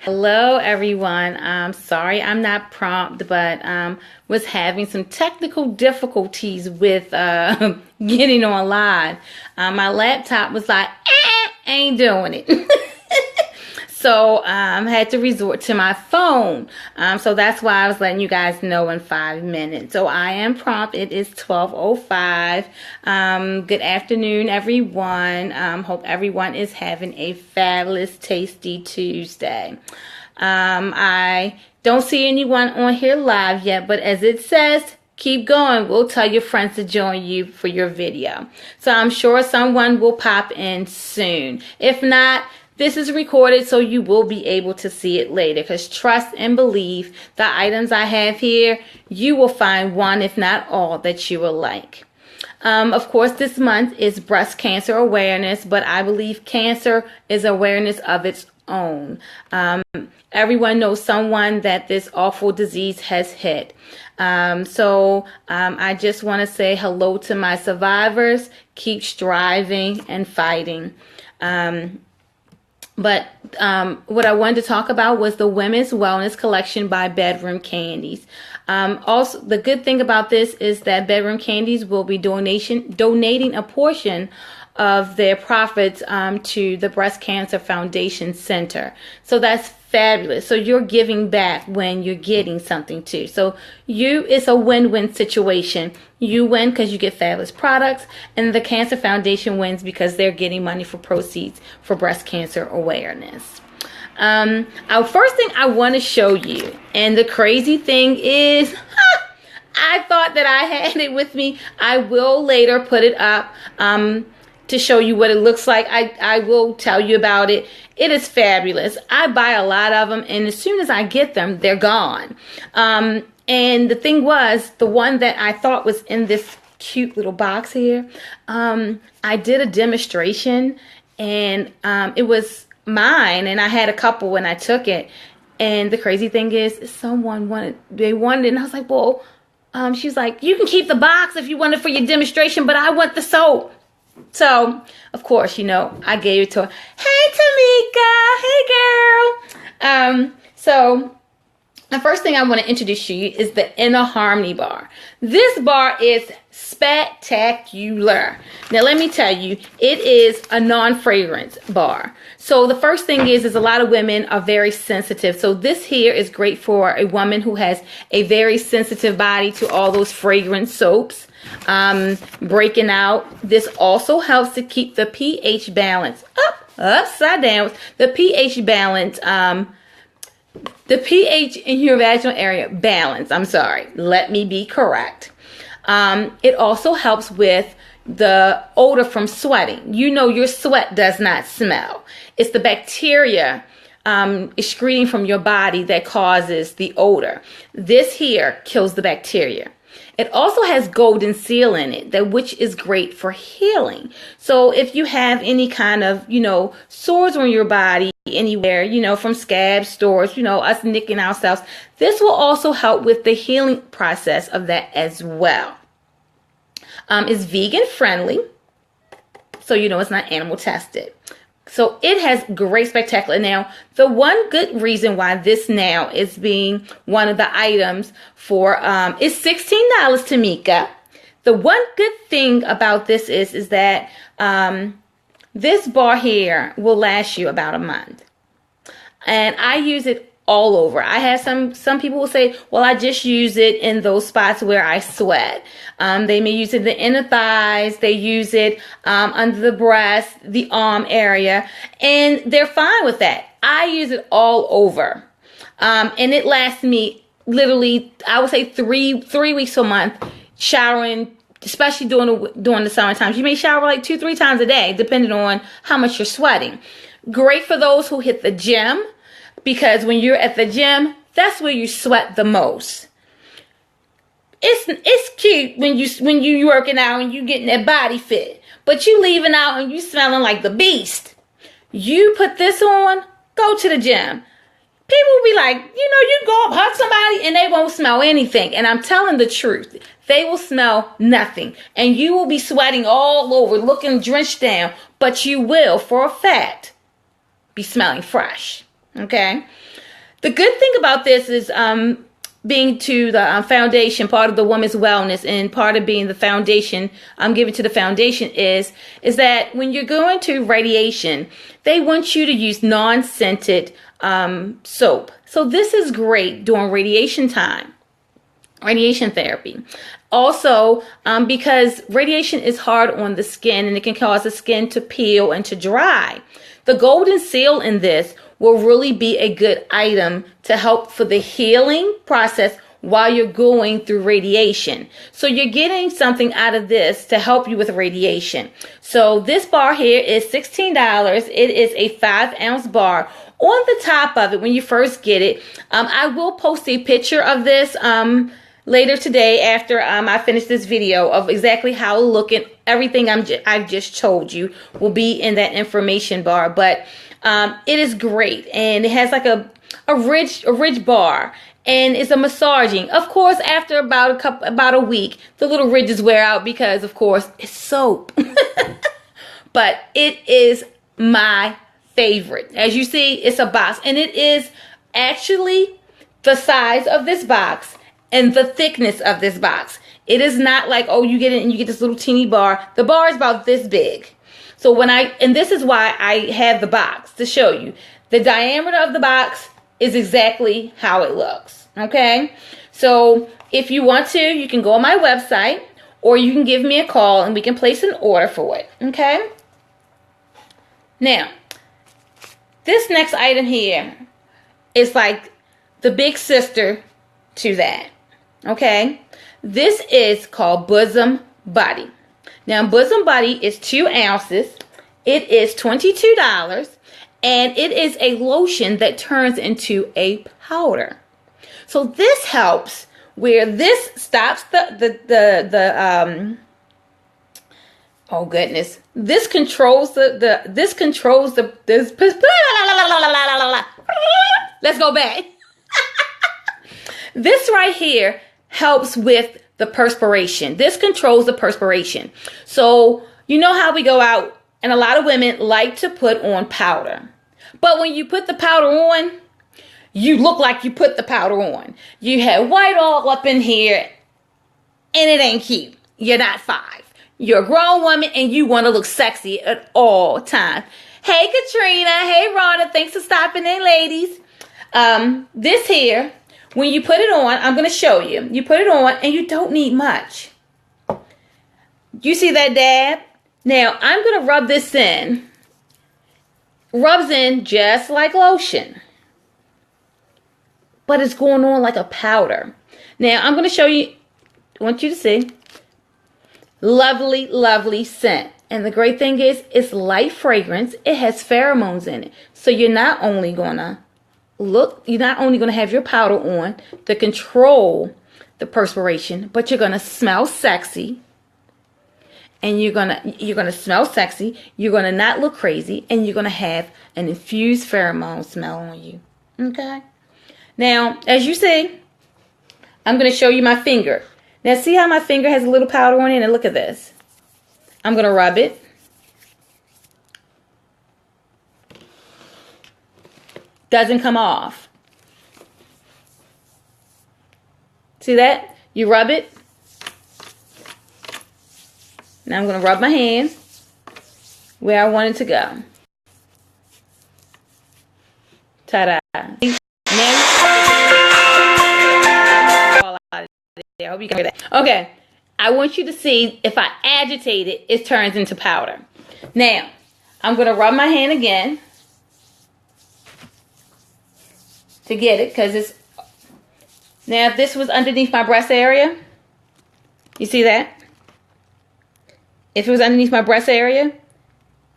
Hello everyone. Sorry I'm not prompt, but was having some technical difficulties with getting on live. My laptop was like, ain't doing it. So had to resort to my phone. So that's why I was letting you guys know in 5 minutes. So I am prompt. It is 12:05. Good afternoon, everyone. Hope everyone is having a fabulous, tasty Tuesday. I don't see anyone on here live yet, but as it says, keep going. We'll tell your friends to join you for your video. So I'm sure someone will pop in soon. If not, this is recorded, so you will be able to see it later, because trust and believe the items I have here, you will find one, if not all, that you will like. Of course, this month is breast cancer awareness, but I believe cancer is awareness of its own. Everyone knows someone that this awful disease has hit. I just want to say hello to my survivors. Keep striving and fighting. But what I wanted to talk about was the Women's Wellness Collection by Bedroom Candies. Also, the good thing about this is that Bedroom Candies will be donating a portion of their profits to the Breast Cancer Foundation Center. So that's fabulous. So you're giving back when you're getting something too. So it's a win-win situation. You win because you get fabulous products, and the Cancer Foundation wins because they're getting money for proceeds for breast cancer awareness. Our first thing I want to show you, and the crazy thing is, I thought that I had it with me. I will later put it up to show you what it looks like. I will tell you about it. It is fabulous. I buy a lot of them, and as soon as I get them, they're gone. And the thing was, the one that I thought was in this cute little box here, I did a demonstration, and it was mine, and I had a couple when I took it. And the crazy thing is, someone wanted it, and I was like, well, she's like, you can keep the box if you want it for your demonstration, but I want the soap. So, of course, I gave it to her. Hey, Tamika. Hey, girl. So, the first thing I want to introduce you is the Inner Harmony bar. This bar is spectacular. Now, let me tell you, it is a non-fragrance bar. So, the first thing is a lot of women are very sensitive. So, this here is great for a woman who has a very sensitive body to all those fragrance soaps. Breaking out. This also helps to keep the pH balance upside down. The pH balance, the pH in your vaginal area balance. I'm sorry. Let me be correct. It also helps with the odor from sweating. Your sweat does not smell. It's the bacteria excreting from your body that causes the odor. This here kills the bacteria. It also has golden seal in it, which is great for healing. So if you have any kind of, sores on your body anywhere, from scabs, stores, us nicking ourselves, this will also help with the healing process of that as well. It's vegan friendly, so it's not animal tested. So it has great spectacular. Now, the one good reason why this now is being one of the items for is $16, Tamika. The one good thing about this is that this bar here will last you about a month. And I use it all over. I have some people will say, well, I just use it in those spots where I sweat. They may use it in the inner thighs. They use it under the breast, the arm area, and they're fine with that. I use it all over. And it lasts me literally, I would say three weeks to a month, showering, especially during the summertime. You may shower like 2-3 times a day, depending on how much you're sweating. Great for those who hit the gym, because when you're at the gym, that's where you sweat the most. It's cute when you working out and you getting that body fit, but you leaving out and you smelling like the beast. You put this on, go to the gym. People will be like, you go up, hug somebody, and they won't smell anything. And I'm telling the truth. They will smell nothing. And you will be sweating all over, looking drenched down. But you will, for a fact, be smelling fresh. Okay? The good thing about this is being to the foundation, part of the woman's wellness, and part of being the foundation, I'm giving to the foundation is that when you're going to radiation, they want you to use non-scented soap. So this is great during radiation time, radiation therapy. Also, because radiation is hard on the skin and it can cause the skin to peel and to dry. The golden seal in this will really be a good item to help for the healing process while you're going through radiation. So you're getting something out of this to help you with radiation. So this bar here is $16. It is a 5-ounce bar. On the top of it, when you first get it, I will post a picture of this later today after I finish this video of exactly how it look, and everything I've just told you will be in that information bar. But it is great, and it has like a rich bar, and it's a massaging. Of course, after about a week, the little ridges wear out because, of course, it's soap. But it is my favorite. As you see, it's a box, and it is actually the size of this box and the thickness of this box. It is not like, oh, you get it and you get this little teeny bar. The bar is about this big. So and this is why I have the box to show you. The diameter of the box is exactly how it looks. Okay. So if you want to, you can go on my website, or you can give me a call and we can place an order for it. Okay. Now, this next item here is like the big sister to that. Okay. This is called Bosom Body. Now, Bosom Body is 2 ounces. It is $22, and it is a lotion that turns into a powder. So this helps where this stops oh goodness, this controls this. Let's go back. This right here helps with the perspiration. This controls the perspiration. So you know how we go out and a lot of women like to put on powder. But when you put the powder on, you look like you put the powder on. You have white all up in here and it ain't cute. You're not 5. You're a grown woman and you want to look sexy at all times. Hey, Katrina. Hey, Rhonda. Thanks for stopping in, ladies. This here, when you put it on, I'm going to show you. You put it on and you don't need much. You see that dab? Now, I'm going to rub this in. Rubs in just like lotion. But it's going on like a powder. Now, I'm going to show you. I want you to see. Lovely, lovely scent. And the great thing is, it's light fragrance. It has pheromones in it. So you're not only going to have your powder on to control the perspiration, but you're going to smell sexy. And you're going to smell sexy. You're going to not look crazy. And you're going to have an infused pheromone smell on you. Okay? Now, as you see, I'm going to show you my finger. Now, see how my finger has a little powder on it? And look at this. I'm going to rub it. Doesn't come off. See that? You rub it. Now I'm going to rub my hand where I want it to go. Ta-da. I hope you can hear that. Okay. I want you to see if I agitate it, it turns into powder. Now, I'm going to rub my hand again to get it, because it's... Now, if this was underneath my breast area, you see that? If it was underneath my breast area,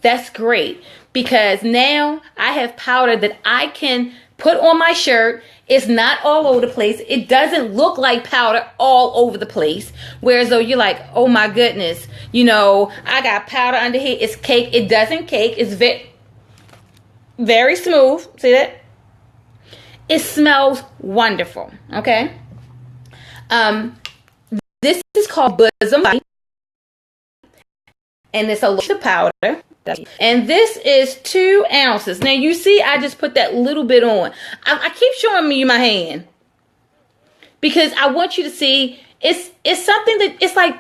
that's great, because now I have powder that I can put on my shirt. It's not all over the place. It doesn't look like powder all over the place. Whereas though you're like, oh my goodness, you know, I got powder under here. It's cake. It doesn't cake. It's very smooth. See that? It smells wonderful. Okay. This is called Bosom Body. And it's a little powder. And this is 2 ounces. Now you see I just put that little bit on. I keep showing you my hand because I want you to see it's something that it's like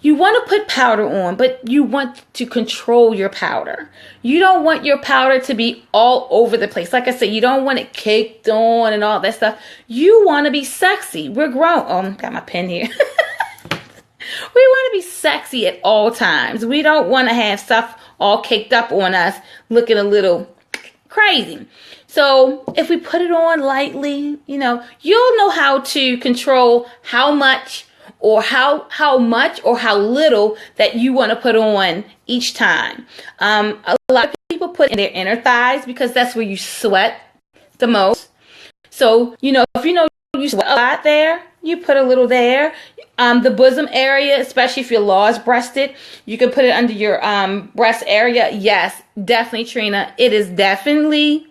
you want to put powder on, but you want to control your powder. You don't want your powder to be all over the place. Like I said, you don't want it caked on and all that stuff. You want to be sexy. We're grown. Oh, I got my pen here. We want to be sexy at all times. We don't want to have stuff all caked up on us looking a little crazy. So if we put it on lightly, you'll know how to control how much or how much or how little that you want to put on each time. A lot of people put in their inner thighs because that's where you sweat the most. So, if you sweat a lot there, you put a little there. The bosom area, especially if you're large breasted, you can put it under your breast area. Yes, definitely, Trina. It is definitely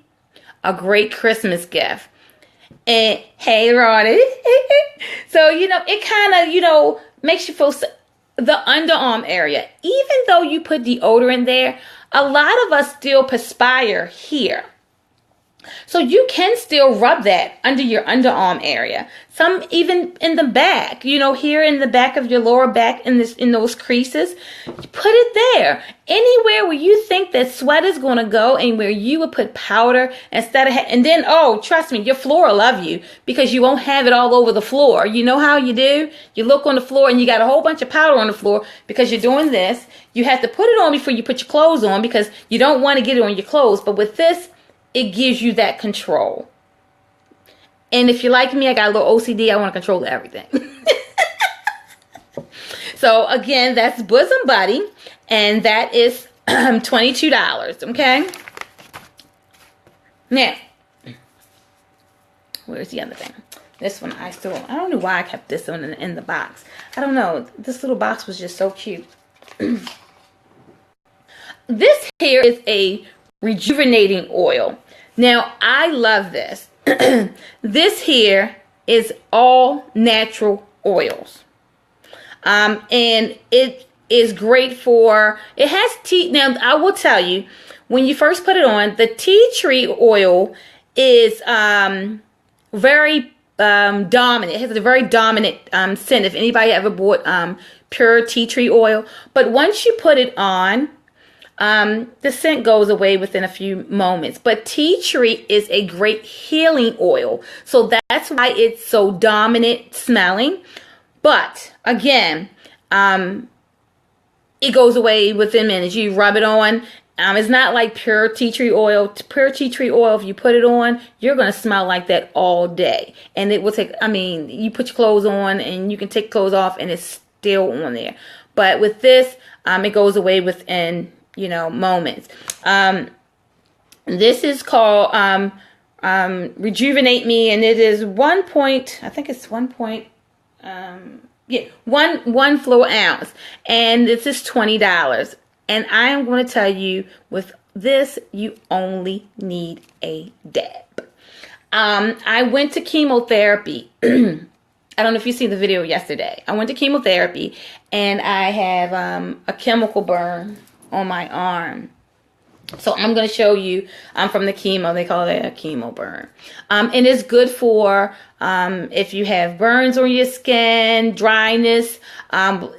a great Christmas gift. And hey, Ronnie. So, it kind of, makes you feel the underarm area. Even though you put deodorant there, a lot of us still perspire here. So you can still rub that under your underarm area. Some even in the back, here in the back of your lower back in those creases, put it there. Anywhere where you think that sweat is going to go and where you would put powder instead of, and then, trust me, your floor will love you because you won't have it all over the floor. You know how you do? You look on the floor and you got a whole bunch of powder on the floor because you're doing this. You have to put it on before you put your clothes on because you don't want to get it on your clothes. But with this, it gives you that control. And if you're like me, I got a little OCD. I want to control everything. So again, that's Bosom Buddy. And that is $22. Okay. Now, where's the other thing? This one I don't know why I kept this one in the box. I don't know. This little box was just so cute. This here is a rejuvenating oil. Now, I love this. This here is all natural oils. And it is great for, it has tea. Now, I will tell you, when you first put it on, the tea tree oil is very dominant. It has a very dominant scent. If anybody ever bought pure tea tree oil. But once you put it on, the scent goes away within a few moments. But tea tree is a great healing oil. So that's why it's so dominant smelling. But again, it goes away within minutes. You rub it on. It's not like pure tea tree oil. Pure tea tree oil, if you put it on, you're going to smell like that all day. And it will take, you put your clothes on and you can take clothes off and it's still on there. But with this, it goes away within moments. This is called Rejuvenate Me, and it is one fluid ounce, and this is $20. And I am going to tell you, with this, you only need a dab. I went to chemotherapy. I don't know if you see the video yesterday. I went to chemotherapy, and I have a chemical burn on my arm. So I'm going to show you from the chemo. They call it a chemo burn. And it's good for if you have burns on your skin, dryness. A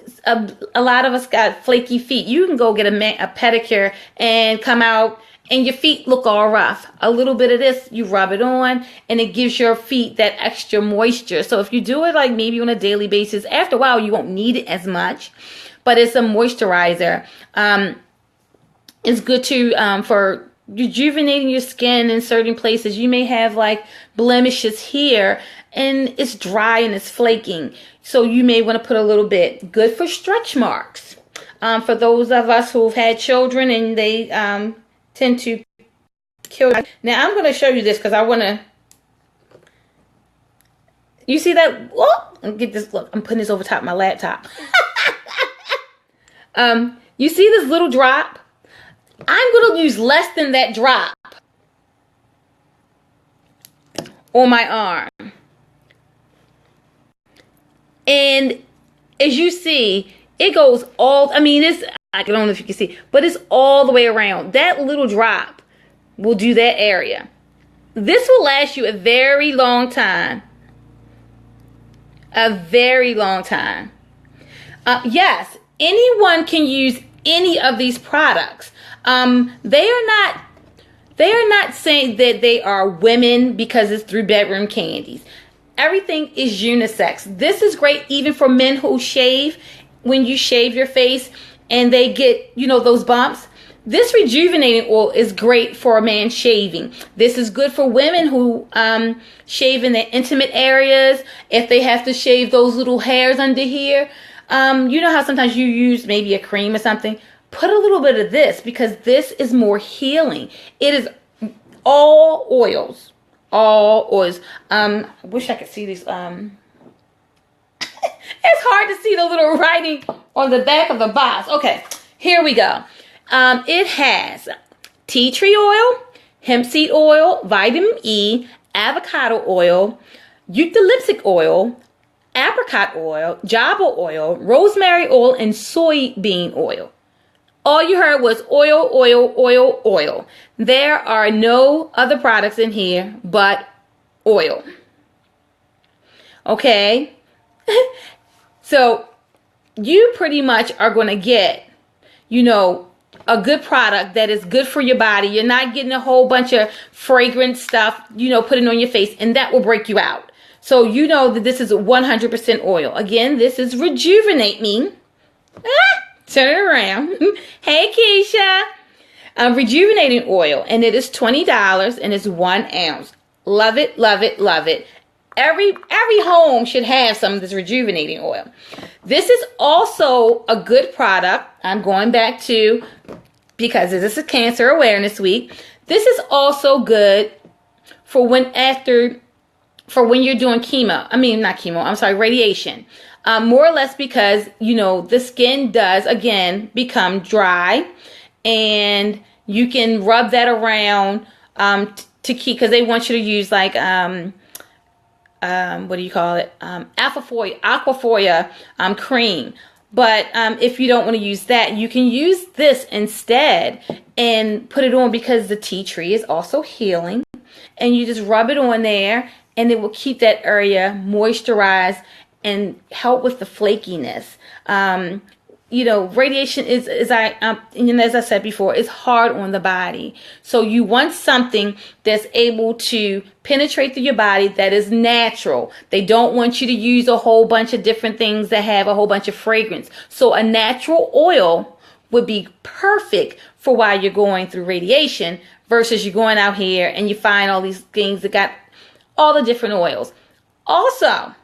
lot of us got flaky feet. You can go get a pedicure and come out and your feet look all rough. A little bit of this, you rub it on, and it gives your feet that extra moisture. So if you do it like maybe on a daily basis, after a while you won't need it as much. But it's a moisturizer. It's good to for rejuvenating your skin in certain places. You may have like blemishes here, and it's dry and it's flaking. So you may want to put a little bit. Good for stretch marks. For those of us who've had children and they tend to kill. Now I'm going to show you this because I want to. You see that? Oh, get this. Look, I'm putting this over top of my laptop. You see this little drop? I'm going to use less than that drop on my arm. And as you see, it goes all, I don't know if you can see, but it's all the way around. That little drop will do that area. This will last you a very long time. A very long time. Yes, anyone can use any of these products. They are not saying that they are women because it's 3-bedroom candies. Everything is unisex. This is great even for men who shave. When you shave your face and they get, those bumps. This rejuvenating oil is great for a man shaving. This is good for women who shave in their intimate areas. If they have to shave those little hairs under here. You know how sometimes you use maybe a cream or something? Put a little bit of this because this is more healing. It is all oils. All oils. I wish I could see these. It's hard to see the little writing on the back of the box. Okay, here we go. It has tea tree oil, hemp seed oil, vitamin E, avocado oil, eucalyptus oil, apricot oil, jojoba oil, rosemary oil, and soybean oil. All you heard was oil, oil, oil, oil. There are no other products in here but oil. Okay? So you pretty much are going to get, a good product that is good for your body. You're not getting a whole bunch of fragrant stuff, putting on your face, and that will break you out. So you know that this is 100% oil. Again, this is Rejuvenate Me. Turn it around. Hey, Keisha. Rejuvenating oil, and it is $20, and it's 1 ounce. Love it, love it, love it. Every home should have some of this rejuvenating oil. This is also a good product. I'm going back to, because this is Cancer Awareness Week. This is also good for when you're doing radiation. More or less because, the skin does, again, become dry. And you can rub that around to keep, because they want you to use like, aquafoya cream. But if you don't want to use that, you can use this instead and put it on, because the tea tree is also healing. And you just rub it on there, and it will keep that area moisturized and help with the flakiness. Radiation is as I said before, is hard on the body. So you want something that's able to penetrate through your body that is natural. They don't want you to use a whole bunch of different things that have a whole bunch of fragrance. So a natural oil would be perfect for while you're going through radiation, versus you going out here and you find all these things that got all the different oils. Also,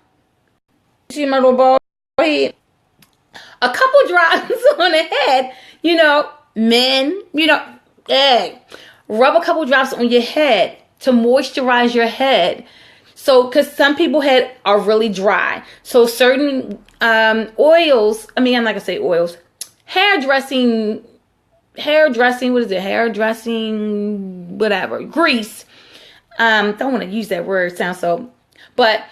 see my little ball here? A couple drops on the head, men, hey, rub a couple drops on your head to moisturize your head. So, because some people's head are really dry. So certain oils, I'm not going to say oils, hairdressing, what is it? Hairdressing, whatever, grease. Don't want to use that word, sounds so, but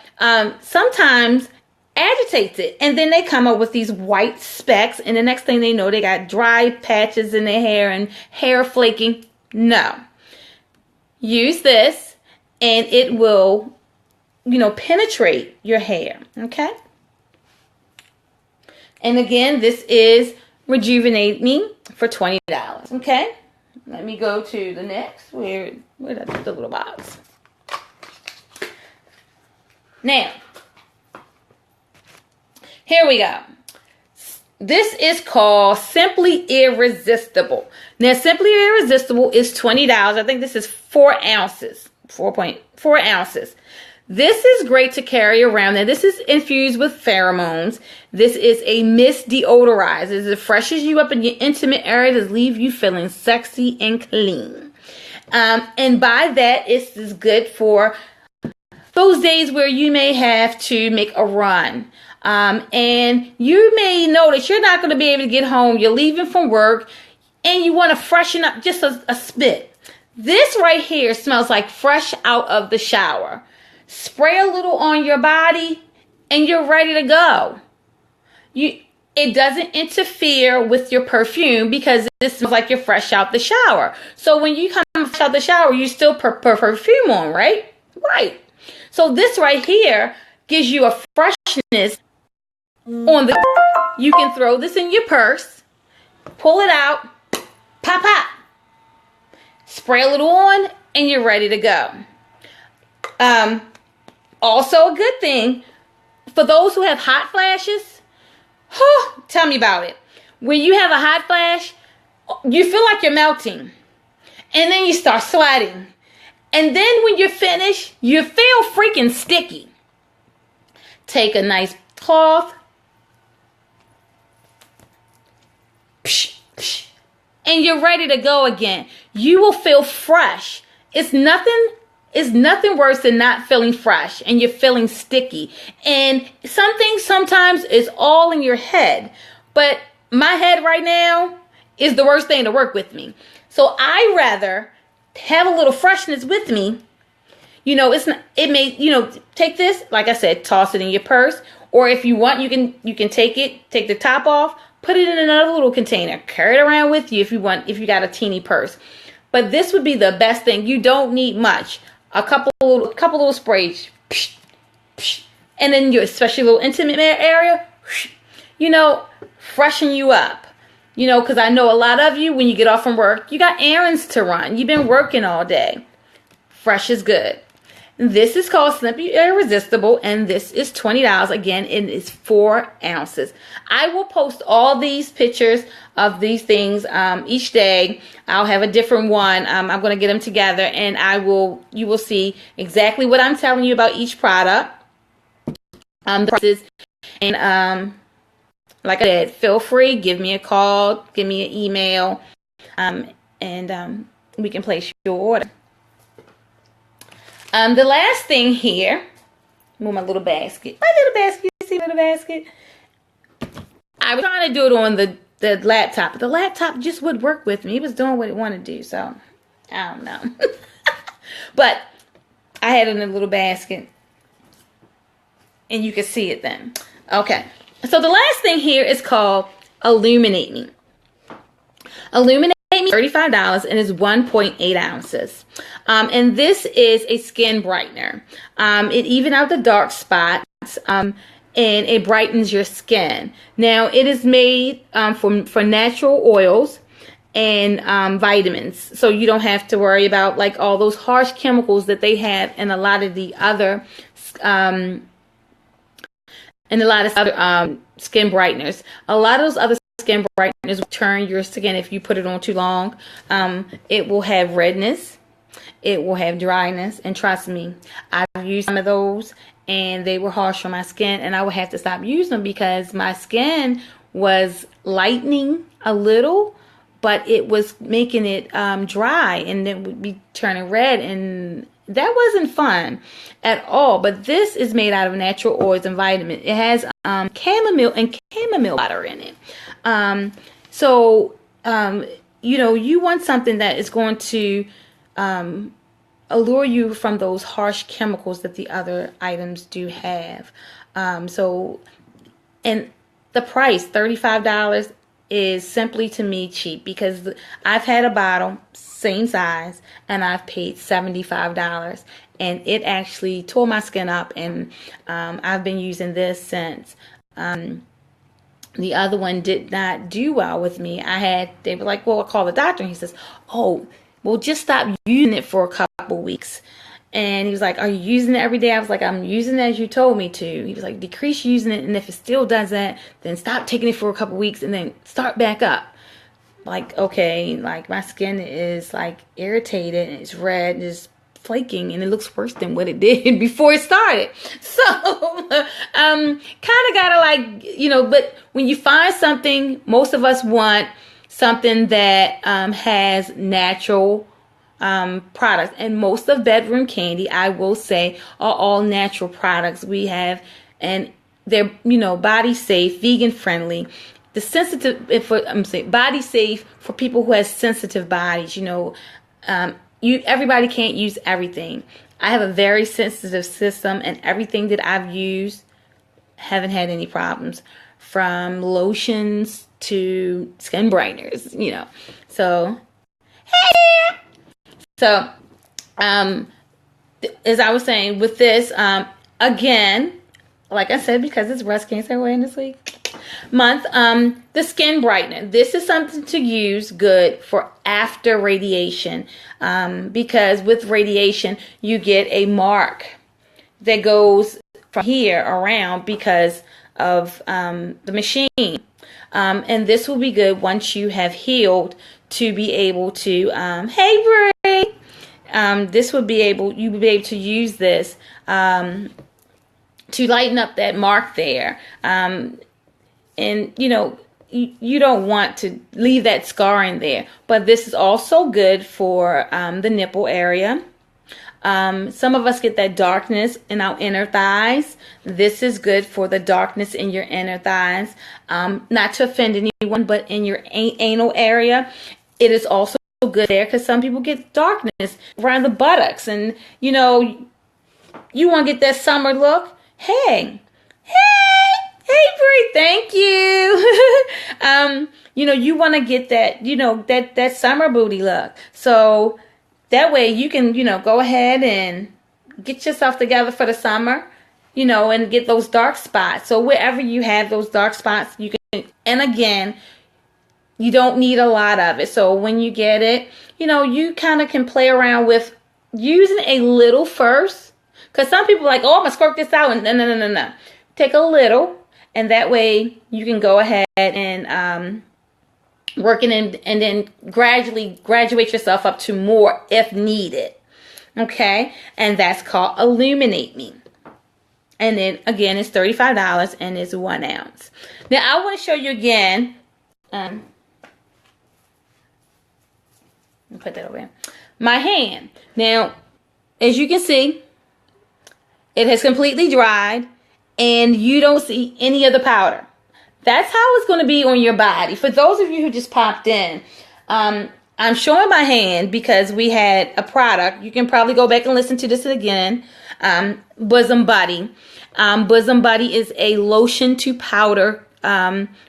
sometimes agitates it, and then they come up with these white specks, and the next thing they know, they got dry patches in their hair and hair flaking. No, use this and it will penetrate your hair. Okay, and again, this is Rejuvenate Me for $20. Okay, let me go to the next. Where did I put the little box? Now, here we go. This is called Simply Irresistible. Now, Simply Irresistible is $20. I think this is 4 ounces. 4.4 ounces. This is great to carry around. Now, this is infused with pheromones. This is a mist deodorizer. It freshes you up in your intimate area to leave you feeling sexy and clean. And by that, it's good for those days where you may have to make a run. And you may notice you're not going to be able to get home. You're leaving from work and you want to freshen up just a bit. This right here smells like fresh out of the shower. Spray a little on your body and you're ready to go. it doesn't interfere with your perfume because this smells like you're fresh out the shower. So when you come fresh out the shower, you still put perfume on, right? Right. So this right here gives you a freshness on the. You can throw this in your purse, pull it out, pop, pop, spray a little on, and you're ready to go. Also a good thing for those who have hot flashes. Tell me about it. When you have a hot flash, you feel like you're melting. And then you start sweating. And then when you're finished, you feel freaking sticky. Take a nice cloth. And you're ready to go again. You will feel fresh. It's nothing worse than not feeling fresh and you're feeling sticky. And something sometimes is all in your head. But my head right now is the worst thing to work with me. So I rather have a little freshness with me. You know, take this, like I said, toss it in your purse. Or if you want, you can take the top off, put it in another little container, carry it around with you if you got a teeny purse. But this would be the best thing. You don't need much. A couple little sprays, and then your especially little intimate area, freshen you up. Because I know a lot of you, when you get off from work, you got errands to run. You've been working all day. Fresh is good. This is called Simply Irresistible, and this is $20. Again, it is 4 ounces. I will post all these pictures of these things each day. I'll have a different one. I'm going to get them together, and you will see exactly what I'm telling you about each product. The prices, and like I said, feel free, give me a call, give me an email, and we can place your order. The last thing here, move my little basket. You see my little basket? I was trying to do it on the laptop. The laptop just would work with me. It was doing what it wanted to do, so I don't know. But I had it in a little basket, and you can see it then. Okay, so the last thing here is called Illuminating. Illuminating $35 and is 1.8 ounces. And this is a skin brightener. It evens out the dark spots and it brightens your skin. Now, it is made for natural oils and vitamins. So you don't have to worry about like all those harsh chemicals that they have in a lot of the other skin brighteners. A lot of those other skin brighteners will turn your skin if you put it on too long. It will have redness. It will have dryness. And trust me, I've used some of those and they were harsh on my skin, and I would have to stop using them because my skin was lightening a little, but it was making it dry, and it would be turning red, and that wasn't fun at all. But this is made out of natural oils and vitamins. It has chamomile butter in it. You want something that is going to allure you from those harsh chemicals that the other items do have. And the price, $35, is simply to me cheap because I've had a bottle same size and I've paid $75, and it actually tore my skin up, and I've been using this since. The other one did not do well with me. They were like, well, I'll call the doctor. And he says, oh, well, just stop using it for a couple weeks. And he was like, are you using it every day? I was like, I'm using it as you told me to. He was like, decrease using it. And if it still doesn't, then stop taking it for a couple weeks and then start back up. Like, okay, like my skin is like irritated and it's red and it's flaking, and it looks worse than what it did before it started. So kind of gotta like, but when you find something, most of us want something that has natural products, and most of Bedroom Kandi, I will say, are all natural products we have, and they're body safe, vegan friendly. The sensitive, body safe for people who have sensitive bodies. Everybody can't use everything. I have a very sensitive system, and everything that I've used haven't had any problems. from lotions to skin brighteners, you know. So, hey! So, as I was saying, with this, again, like I said, because it's Breast Cancer Awareness month, the skin brightener. This is something to use good for after radiation, because with radiation, you get a mark that goes from here around because of the machine. And this will be good once you have healed to be able to, hey, Brie! This would be able, you would be able to use this to lighten up that mark there. And, you know, you don't want to leave that scarring there. But this is also good for the nipple area. Some of us get that darkness in our inner thighs. This is good for the darkness in your inner thighs. Not to offend anyone, but in your anal area, it is also good there because some people get darkness around the buttocks. And, you know, you want to get that summer look. Hey, Brie, thank you. You know, you want to get that, you know, that summer booty look. So that way you can, you know, go ahead and get yourself together for the summer, you know, and get those dark spots. So wherever you have those dark spots, you can, and again, you don't need a lot of it. So when you get it, you know, you kind of can play around with using a little first. Because some people are like, oh, I'm going to squirt this out. And no. Take a little. And that way you can go ahead and work it in, and then gradually graduate yourself up to more if needed. Okay. And that's called illuminating. And then again, it's $35 and it's 1 ounce. Now I want to show you again. Let me put that over here. My hand. Now, as you can see, it has completely dried and you don't see any of the powder. That's how it's going to be on your body. For those of you who just popped in, I'm showing my hand because we had a product. You can probably go back and listen to this again. Bosom Buddy. Bosom Buddy is a lotion to powder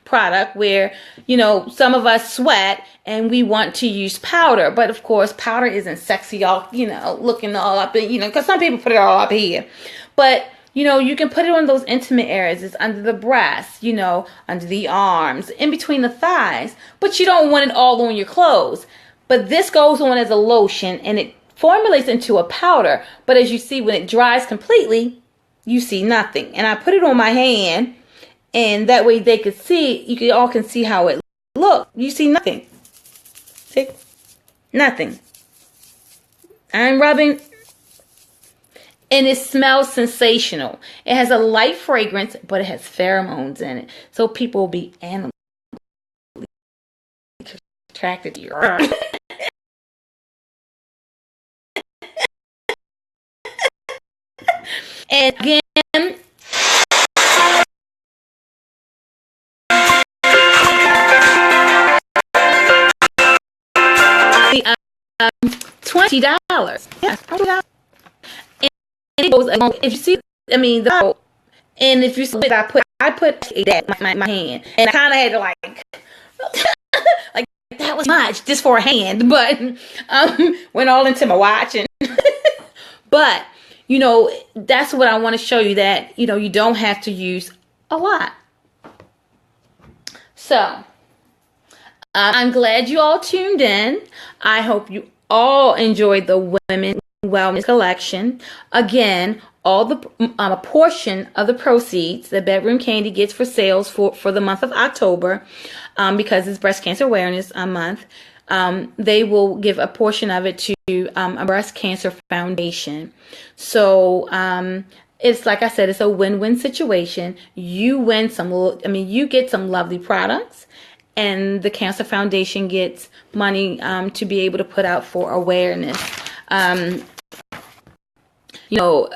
product where, you know, some of us sweat and we want to use powder. But of course, powder isn't sexy, all, you know, looking all up, you know, because some people put it all up here. But, you know, you can put it on those intimate areas. It's under the breasts, you know, under the arms, in between the thighs. But you don't want it all on your clothes. But this goes on as a lotion and it formulates into a powder. But as you see, when it dries completely, you see nothing. And I put it on my hand, and that way they could see, you all can see how it looks. You see nothing. See? Nothing. I'm rubbing. And it smells sensational. It has a light fragrance, but it has pheromones in it. So people will be animally attracted to you. And again, $20. Yeah, $20. And it goes along. If you see, I mean, the, and if you see it, I put that my hand, and I kind of had to like that was much just for a hand, but went all into my watch and but you know, that's what I want to show you, that you know you don't have to use a lot. So I'm glad you all tuned in. I hope you all enjoyed the Women Wellness collection. Again, all the a portion of the proceeds that Bedroom Kandi gets for sales for the month of October, because it's Breast Cancer Awareness Month, they will give a portion of it to a breast cancer foundation. So it's like I said, it's a win-win situation. You win some, I mean, you get some lovely products, and the Cancer Foundation gets money to be able to put out for awareness. You know,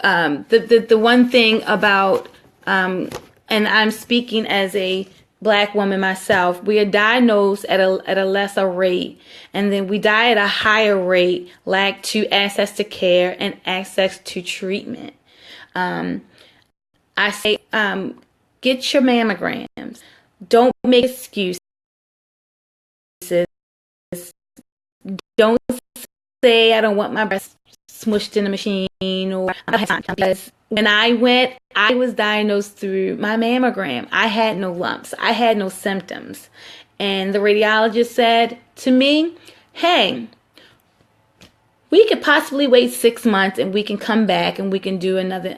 the one thing about, and I'm speaking as a Black woman myself, we are diagnosed at a lesser rate, and then we die at a higher rate, lack to access to care and access to treatment. I say, Get your mammograms. Don't make excuses. Don't say I don't want my breast smushed in a machine, or because when I went, I was diagnosed through my mammogram. I had no lumps. I had no symptoms. And the radiologist said to me, hey, we could possibly wait 6 months and we can come back and we can do another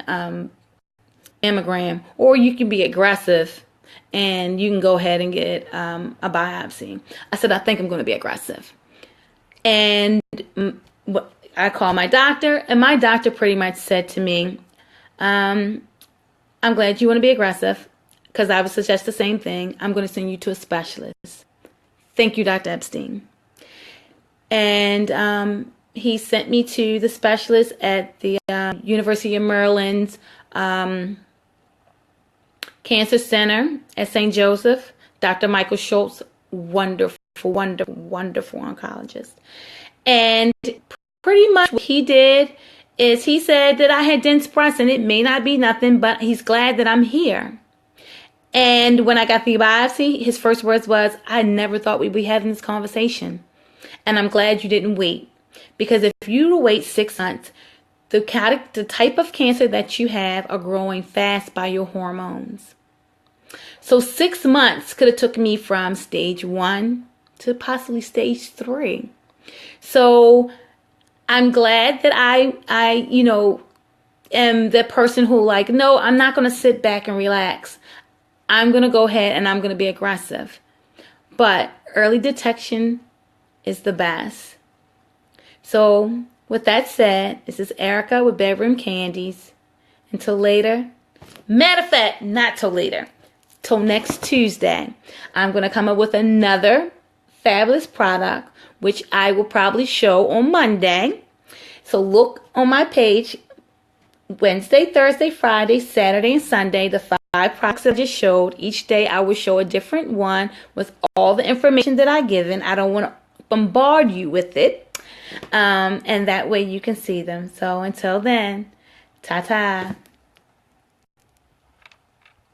mammogram, or you can be aggressive and you can go ahead and get a biopsy. I said, I think I'm going to be aggressive. And I called my doctor, and my doctor pretty much said to me, I'm glad you want to be aggressive, because I would suggest the same thing. I'm going to send you to a specialist. Thank you, Dr. Epstein. And he sent me to the specialist at the University of Maryland's Cancer Center at St. Joseph. Dr. Michael Schultz, wonderful oncologist. And pretty much what he did is he said that I had dense breasts, and it may not be nothing, but he's glad that I'm here. And when I got the biopsy, his first words was, I never thought we'd be having this conversation. And I'm glad you didn't wait. Because if you wait 6 months, the type of cancer that you have are growing fast by your hormones. So 6 months could have took me from stage 1 to possibly stage 3. So I'm glad that I am the person who no, I'm not going to sit back and relax. I'm going to go ahead and I'm going to be aggressive. But early detection is the best. So with that said, this is Erica with Bedroom Candies. Until later. Matter of fact, not till later. Till next Tuesday. I'm going to come up with another fabulous product, which I will probably show on Monday. So look on my page Wednesday, Thursday, Friday, Saturday, and Sunday. The 5 products I just showed. Each day I will show a different one with all the information that I've given. I don't want to bombard you with it. And that way you can see them. So until then, ta-ta.